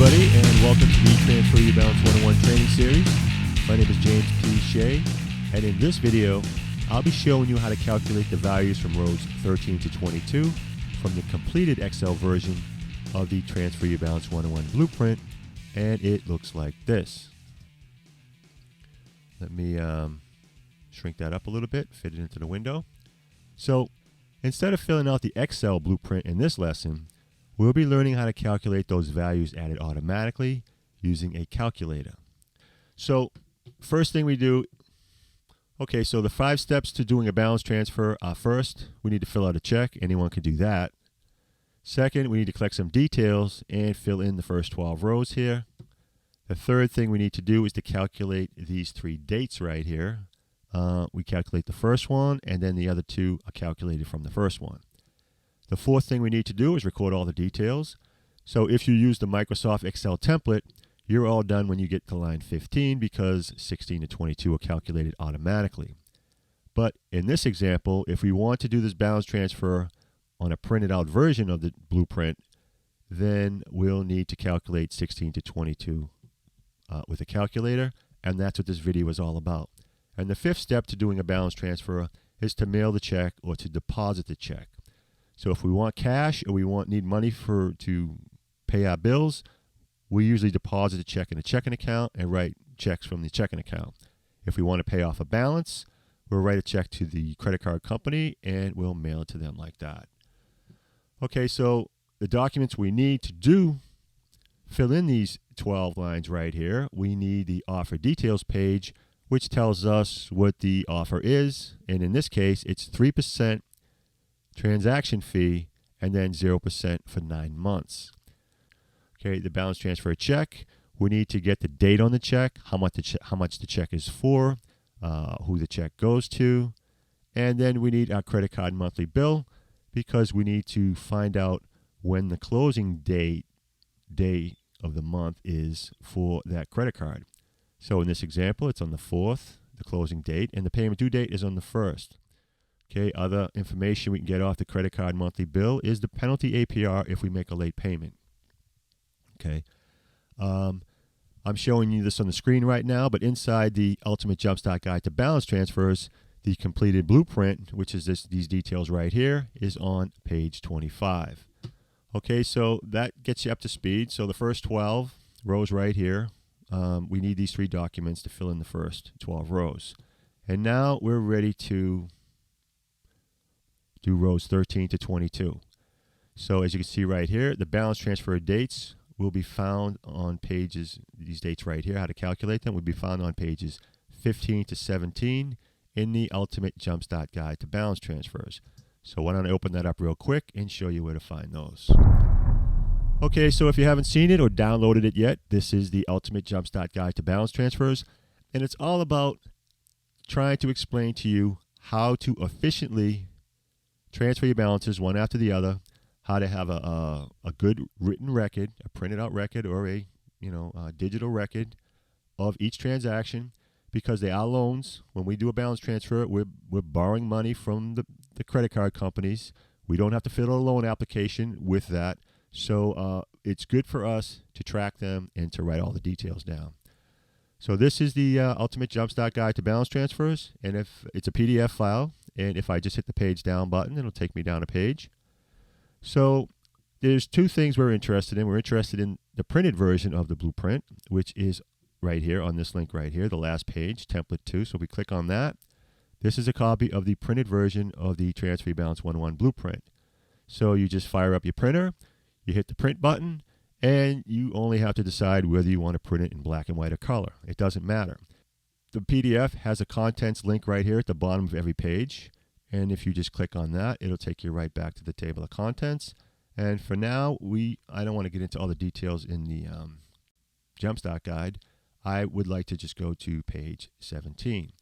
everybody, and welcome to the Transfer Your Balance 101 training series. My name is James P. Shea, and in this video, I'll be showing you how to calculate the values from rows 13 to 22 from the completed Excel version of the Transfer Your Balance 101 blueprint, and it looks like this. Let me shrink that up a little bit, fit it into the window. So instead of filling out the Excel blueprint in this lesson, we'll be learning how to calculate those values added automatically using a calculator. So first thing we do, so the 5 steps to doing a balance transfer are: first, we need to fill out a check. Anyone can do that. Second, we need to collect some details and fill in the first 12 rows here. The third thing we need to do is to calculate these 3 dates right here. We calculate the first one, and then the other 2 are calculated from the first one. The fourth thing we need to do is record all the details. So if you use the Microsoft Excel template, you're all done when you get to line 15 because 16 to 22 are calculated automatically. But in this example, if we want to do this balance transfer on a printed out version of the blueprint, then we'll need to calculate 16 to 22 with a calculator, and that's what this video is all about. And the 5th step to doing a balance transfer is to mail the check or to deposit the check. So if we want cash or need money to pay our bills, we usually deposit the check in a checking account and write checks from the checking account. If we want to pay off a balance, we'll write a check to the credit card company and we'll mail it to them like that. Okay, so the documents we need to fill in these 12 lines right here, we need the offer details page, which tells us what the offer is. And in this case, it's 3% transaction fee and then 0% for 9 months. Okay, the balance transfer check, we need to get the date on the check, how much the check is for, who the check goes to, and then we need our credit card monthly bill because we need to find out when the closing day of the month is for that credit card. So in this example, it's on the 4th, the closing date, and the payment due date is on the 1st. Okay, other information we can get off the credit card monthly bill is the penalty APR if we make a late payment. Okay, I'm showing you this on the screen right now, but inside the Ultimate Jumpstart Guide to Balance Transfers, the completed blueprint, which is these details right here, is on page 25. Okay, so that gets you up to speed. So the first 12 rows right here, we need these 3 documents to fill in the first 12 rows. And now we're ready to do rows 13 to 22. So as you can see right here, the balance transfer dates will be found on pages, these dates right here, how to calculate them, will be found on pages 15 to 17 in the Ultimate Jumpstart Guide to Balance Transfers. So why don't I open that up real quick and show you where to find those. Okay, so if you haven't seen it or downloaded it yet, this is the Ultimate Jumpstart Guide to Balance Transfers, and it's all about trying to explain to you how to efficiently transfer your balances one after the other, how to have a good written record, a printed out record, or a digital record of each transaction, because they are loans. When we do a balance transfer, we're borrowing money from the credit card companies. We don't have to fill out a loan application with that. So it's good for us to track them and to write all the details down. So this is the Ultimate Jumpstart Guide to Balance Transfers, and if it's a PDF file, and if I just hit the page down button, it'll take me down a page. So there's 2 things we're interested in. We're interested in the printed version of the blueprint, which is right here on this link right here, the last page, template 2. So we click on that. This is a copy of the printed version of the Transfer Your Balance 101 blueprint. So you just fire up your printer, you hit the print button, and you only have to decide whether you want to print it in black and white or color. It doesn't matter. The PDF has a contents link right here at the bottom of every page. And if you just click on that, it'll take you right back to the table of contents. And for now, I don't want to get into all the details in the Jumpstart Guide. I would like to just go to page 17.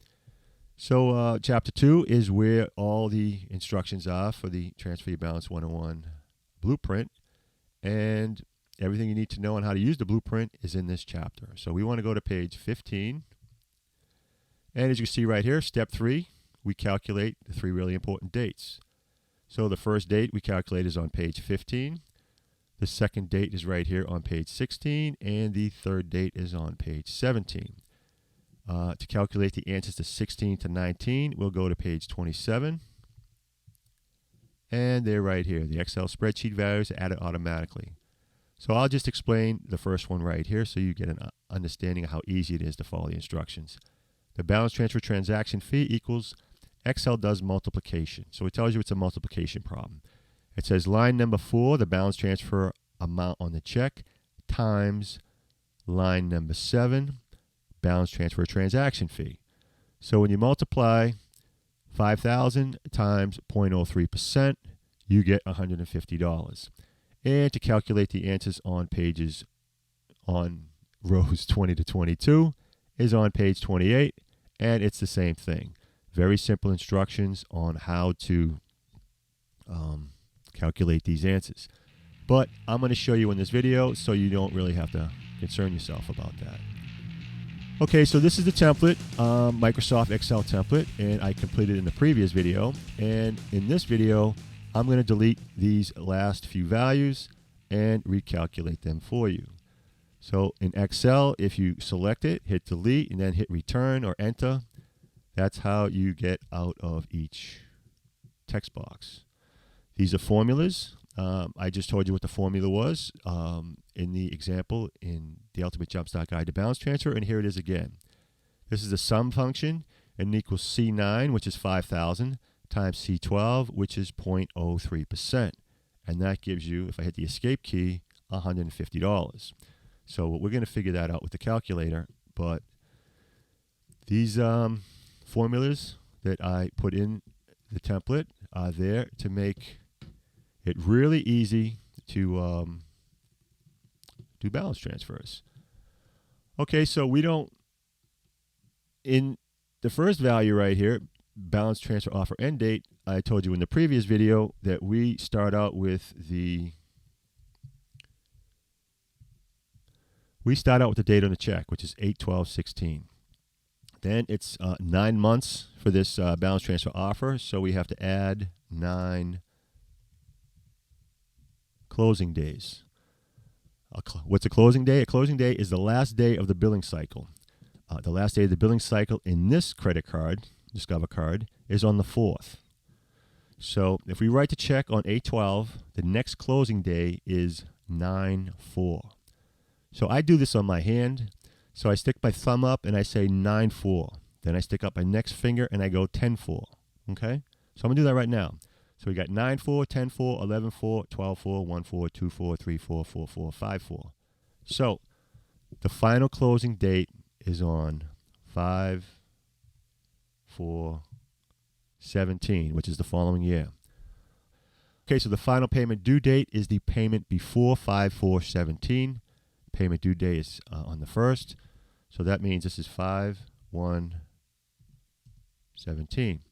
So chapter 2 is where all the instructions are for the Transfer Your Balance 101 blueprint. And everything you need to know on how to use the blueprint is in this chapter. So we want to go to page 15. And as you can see right here, step 3, we calculate the 3 really important dates. So the first date we calculate is on page 15. The second date is right here on page 16, and the third date is on page 17. To calculate the answers to 16 to 19, we'll go to page 27. And they're right here. The Excel spreadsheet values are added automatically. So I'll just explain the first one right here so you get an understanding of how easy it is to follow the instructions. The balance transfer transaction fee equals Excel does multiplication. So it tells you it's a multiplication problem. It says line number 4, the balance transfer amount on the check, times line number 7, balance transfer transaction fee. So when you multiply 5,000 times 0.03%, you get $150. And to calculate the answers on rows 20 to 22 is on page 28, and it's the same thing. Very simple instructions on how to calculate these answers. But I'm going to show you in this video so you don't really have to concern yourself about that. Okay, so this is the template, Microsoft Excel template, and I completed in the previous video. And in this video, I'm going to delete these last few values and recalculate them for you. So in Excel, if you select it, hit delete, and then hit return or enter, that's how you get out of each text box. These are formulas. I just told you what the formula was in the example in the Ultimate Jumpstart Guide to Balance Transfer, and here it is again. This is the sum function, and it equals C9, which is 5,000, times C12, which is 0.03%. And that gives you, if I hit the escape key, $150. So we're going to figure that out with the calculator, but these formulas that I put in the template are there to make it really easy to do balance transfers. Okay, so we don't, in the first value right here, balance transfer offer end date, I told you in the previous video that we start out with the date on the check, which is 8/12/16. Then it's 9 months for this balance transfer offer, so we have to add 9 closing days. What's a closing day? A closing day is the last day of the billing cycle. The last day of the billing cycle in this credit card, Discover card, is on the 4th. So if we write the check on 8/12, the next closing day is 9/4. So I do this on my hand. So I stick my thumb up and I say 9/4. Then I stick up my next finger and I go 10/4. Okay? So I'm going to do that right now. So we got 9/4, 10/4, 11/4, 12/4, 1/4, 2/4, 3/4, 4/4, 5/4. So the final closing date is on 5/4/17, which is the following year. Okay, so the final payment due date is the payment before 5/4/17. Payment due date is on the 1st. So that means this is 5/1/17.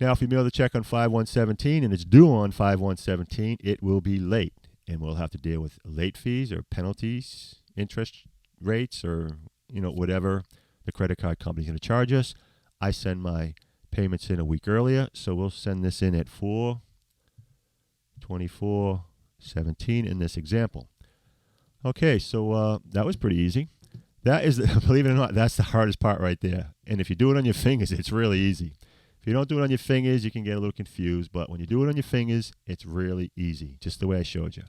Now, if you mail the check on 5/1/17 and it's due on 5/1/17, it will be late. And we'll have to deal with late fees or penalties, interest rates, or whatever the credit card company is going to charge us. I send my payments in a week earlier, so we'll send this in at 4/24/17 in this example. Okay, so that was pretty easy. That is, believe it or not, that's the hardest part right there. And if you do it on your fingers, it's really easy. If you don't do it on your fingers, you can get a little confused. But when you do it on your fingers, it's really easy, just the way I showed you.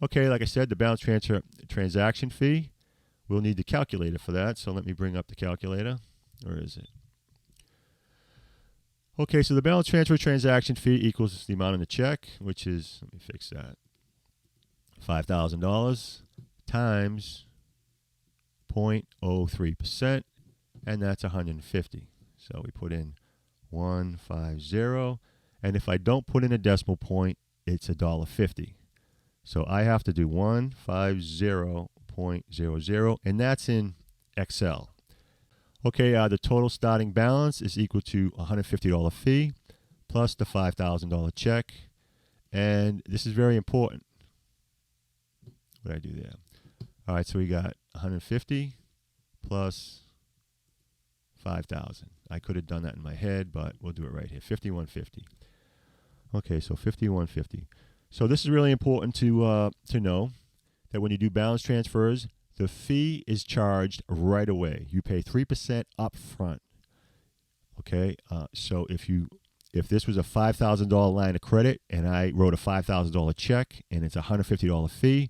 Okay, like I said, the balance transfer transaction fee, we'll need the calculator for that. So let me bring up the calculator. Where is it? Okay, so the balance transfer transaction fee equals the amount on the check, which is, let me fix that, $5,000 times 0.03%, and that's 150. So we put in 150, and if I don't put in a decimal point, it's $1.50. So I have to do 150.00, and that's in Excel. Okay, the total starting balance is equal to $150 fee plus the $5,000 check, and this is very important. What did I do there? All right, so we got 150 plus 5,000. I could have done that in my head, but we'll do it right here. 5150. Okay, so 5150. So this is really important to know that when you do balance transfers, the fee is charged right away. You pay 3% up front. Okay, so if this was a $5,000 line of credit and I wrote a $5,000 check and it's a $150 fee,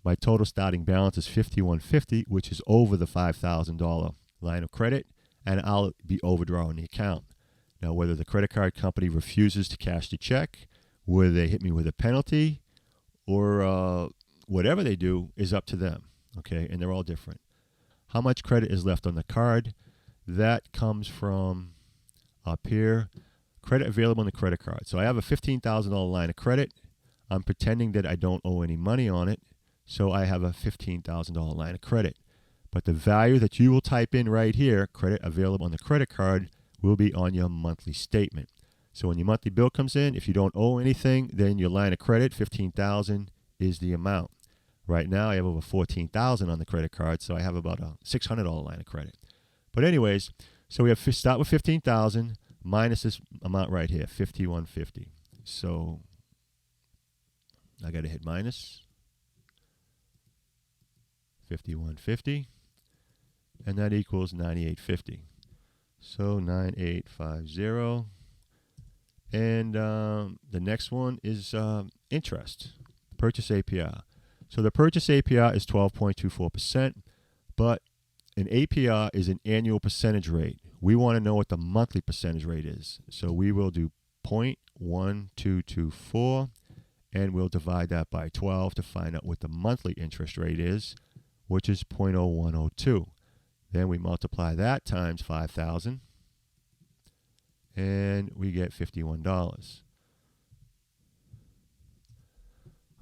my total starting balance is $5,150, which is over the $5,000 line of credit, and I'll be overdrawing the account. Now, whether the credit card company refuses to cash the check, whether they hit me with a penalty, or whatever they do is up to them, okay? And they're all different. How much credit is left on the card? That comes from up here, credit available on the credit card. So I have a $15,000 line of credit. I'm pretending that I don't owe any money on it, so I have a $15,000 line of credit. But the value that you will type in right here, credit available on the credit card, will be on your monthly statement. So when your monthly bill comes in, if you don't owe anything, then your line of credit, $15,000, is the amount. Right now, I have over $14,000 on the credit card, so I have about a $600 line of credit. But anyways, so we have start with $15,000 minus this amount right here, $5,150. So I got to hit minus $5,150, and that equals $9,850. So 9,850. And the next one is interest, purchase APR. So the purchase APR is 12.24%, but an APR is an annual percentage rate. We want to know what the monthly percentage rate is. So we will do 0.1224, and we'll divide that by 12 to find out what the monthly interest rate is, which is 0.0102. Then we multiply that times 5,000, and we get $51.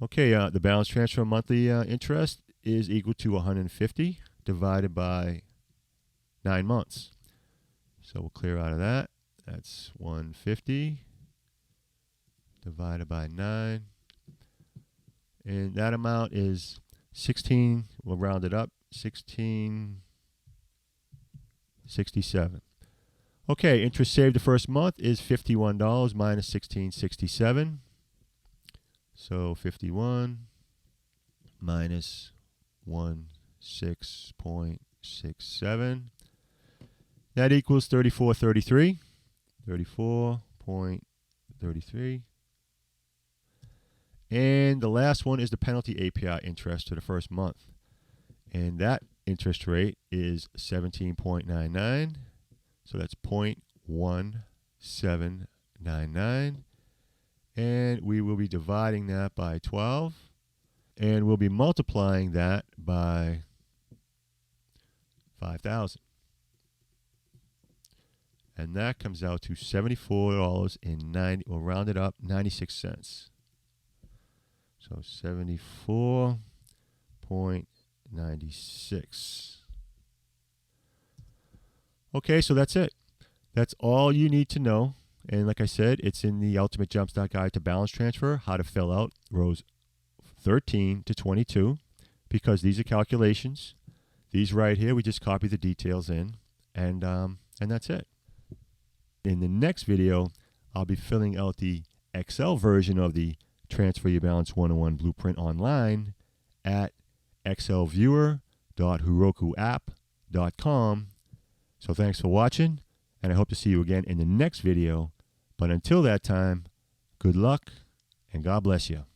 Okay, the balance transfer monthly interest is equal to 150 divided by 9 months. So we'll clear out of that. That's 150 divided by 9. And that amount is 16, we'll round it up, 1667. Okay, interest saved the first month is $51 minus 1667. So 51 minus 16.67. That equals 34.33. 34.33. And the last one is the penalty APR interest to the first month. And that interest rate is 17.99. So that's 0.1799. And we will be dividing that by 12. And we'll be multiplying that by 5,000. And that comes out to $74.90, we'll round it up, 96 cents. So 74.96. Okay, so that's it. That's all you need to know. And like I said, it's in the Ultimate Jumpstart Guide to Balance Transfer, how to fill out rows 13 to 22, because these are calculations. These right here, we just copy the details in, and that's it. In the next video, I'll be filling out the Excel version of the Transfer Your Balance 101 Blueprint online at excelviewer.herokuapp.com. So thanks for watching, and I hope to see you again in the next video. But until that time, good luck, and God bless you.